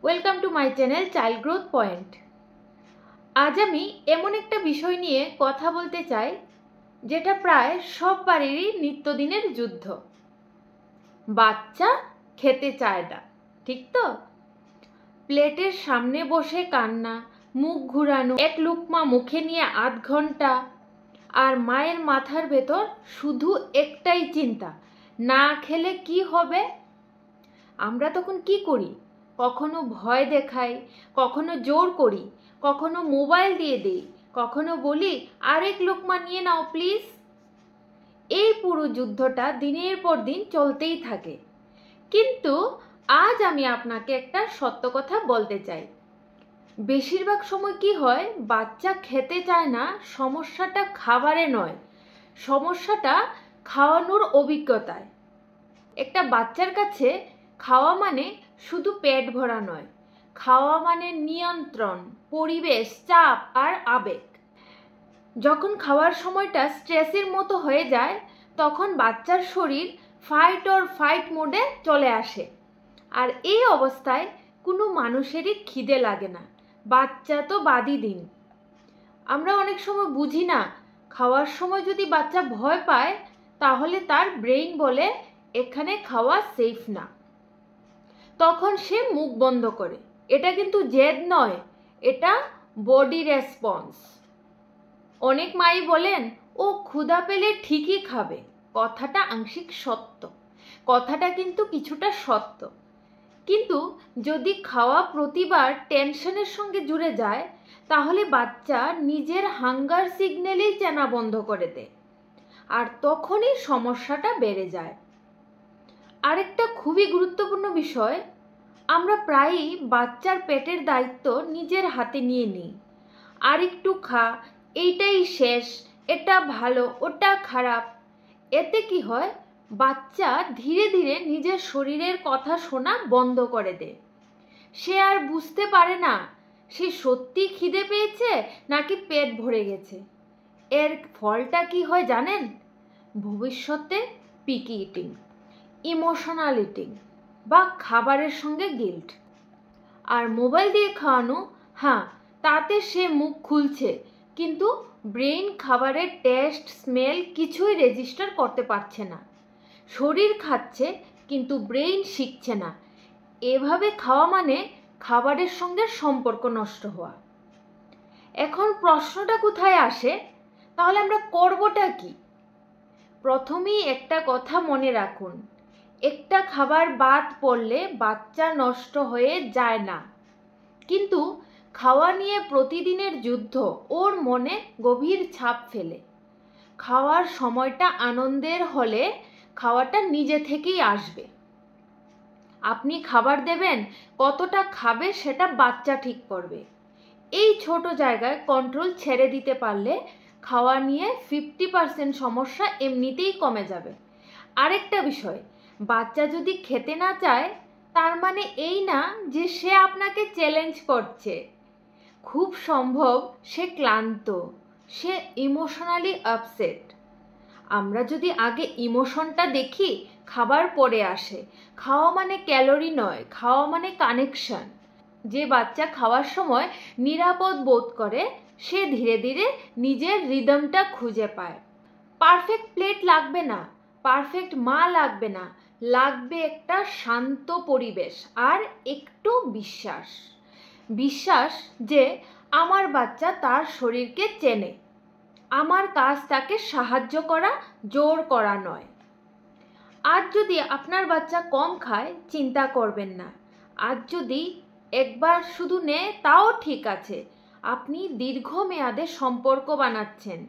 Welcome to my channel child growth point. আজ আমি এমন একটা বিষয় নিয়ে কথা বলতে চাই যেটা প্রায় সব বাড়িরই নিত্যদিনের যুদ্ধ। বাচ্চা খেতে চায় না, ঠিক তো? প্লেটের সামনে বসে কান্না, মুখ ঘুরানো, এক লুকমা মুখে নিয়ে আধ ঘন্টা, আর মায়ের মাথার ভেতর শুধু একটাই চিন্তা, না খেলে কি হবে। আমরা তখন কি করি? কখনো ভয় দেখাই, কখনো জোর করি, কখনো মোবাইল দিয়ে দিই, কখনো বলি আরেক লোকমা নিয়ে নাও প্লিজ। এই পুরো যুদ্ধটা দিনের পর দিন চলতেই থাকে। কিন্তু আজ আমি আপনাকে একটা সত্য কথা বলতে চাই। বেশিরভাগ সময় কি হয়, বাচ্চা খেতে চায় না, সমস্যাটা খাবারে নয়, সমস্যাটা খাওয়ানোর অভিজ্ঞতায়। একটা বাচ্চার কাছে খাওয়া মানে শুধু পেট ভরা নয়, খাওয়া মানে নিয়ন্ত্রণ, পরিবেশ, চাপ আর আবেগ। যখন খাওয়ার সময়টা স্ট্রেসের মতো হয়ে যায়, তখন বাচ্চার শরীর ফাইট অর ফাইট মোডে চলে আসে। আর এই অবস্থায় কোনো মানুষেরই খিদে লাগে না, বাচ্চা তো বাদই দিন। আমরা অনেক সময় বুঝি না, খাওয়ার সময় যদি বাচ্চা ভয় পায় তাহলে তার ব্রেইন বলে এখানে খাওয়া সেফ না, তখন সে মুখ বন্ধ করে। এটা কিন্তু জেদ নয়, এটা বডি রেসপন্স। অনেক মাই বলেন ও ক্ষুধা পেলে ঠিকই খাবে। কথাটা আংশিক সত্য, কথাটা কিন্তু কিছুটা সত্য। কিন্তু যদি খাওয়া প্রতিবার টেনশনের সঙ্গে জুড়ে যায়, তাহলে বাচ্চা নিজের হাঙ্গার সিগন্যালেই চেনা বন্ধ করে দেয়, আর তখনই সমস্যাটা বেড়ে যায়। আরেকটা খুবই গুরুত্বপূর্ণ বিষয়, আমরা প্রায়ই বাচ্চার পেটের দায়িত্ব নিজের হাতে নিয়ে নিই। আর একটু খা, এইটাই শেষ, এটা ভালো, ওটা খারাপ। এতে কি হয়, বাচ্চা ধীরে ধীরে নিজের শরীরের কথা শোনা বন্ধ করে দেয়। সে আর বুঝতে পারে না সে সত্যি খিদে পেয়েছে নাকি পেট ভরে গেছে। এর ফলটা কি হয় জানেন? ভবিষ্যতে পিকি ইটিং, ইমোশনাল ইটিং বা খাবারের সঙ্গে গিল্ট। আর মোবাইল দিয়ে খাওয়ানো, হ্যাঁ তাতে সে মুখ খুলছে, কিন্তু ব্রেইন খাবারের টেস্ট, স্মেল কিছুই রেজিস্টার করতে পারছে না। শরীর খাচ্ছে কিন্তু ব্রেইন শিখছে না। এভাবে খাওয়া মানে খাবারের সঙ্গে সম্পর্ক নষ্ট হওয়া। এখন প্রশ্নটা কোথায় আসে, তাহলে আমরা করবোটা কি? প্রথমেই একটা কথা মনে রাখুন, একটা খাবার বাদ পড়লে বাচ্চা নষ্ট হয়ে যায় না, কিন্তু খাওয়া নিয়ে প্রতিদিনের যুদ্ধ ওর মনে গভীর ছাপ ফেলে। খাওয়ার সময়টা আনন্দের হলে খাওয়াটা নিজে থেকেই আসবে। আপনি খাবার দেবেন, কতটা খাবে সেটা বাচ্চা ঠিক করবে। এই ছোট জায়গায় কন্ট্রোল ছেড়ে দিতে পারলে খাওয়া নিয়ে 50% সমস্যা এমনিতেই কমে যাবে। আরেকটা বিষয়, বাচ্চা যদি খেতে না চায় তার মানে এই না যে সে আপনাকে চ্যালেঞ্জ করছে। খুব সম্ভব সে ক্লান্ত, সে ইমোশনালি আপসেট। আমরা যদি আগে ইমোশনটা দেখি, খাবার পরে আসে। খাওয়া মানে ক্যালোরি নয়, খাওয়া মানে কানেকশন। যে বাচ্চা খাওয়ার সময় নিরাপদ বোধ করে, সে ধীরে ধীরে নিজের রিদমটা খুঁজে পায়। পারফেক্ট প্লেট লাগবে না, পারফেক্ট মা লাগবে না, লাগবে একটা শান্ত পরিবেশ আর একটু বিশ্বাস। বিশ্বাস যে আমার বাচ্চা তার শরীরকে চেনে, আমার কাজ তাকে সাহায্য করা, জোর করা নয়। আজ যদি আপনার বাচ্চা কম খায়, চিন্তা করবেন না। আজ যদি একবার শুধু নেয় তাও ঠিক আছে, আপনি দীর্ঘমেয়াদে সম্পর্ক বানাচ্ছেন।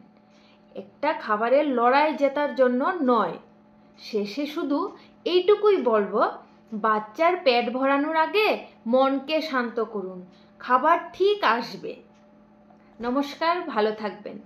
একটা খাবারের লড়াই জেতার জন্য নয়। শেষে শুধু এইটুকুই বলবো, বাচ্চার পেট ভরানোর আগে মনকে শান্ত করুন, খাবার ঠিক আসবে। নমস্কার, ভালো থাকবেন।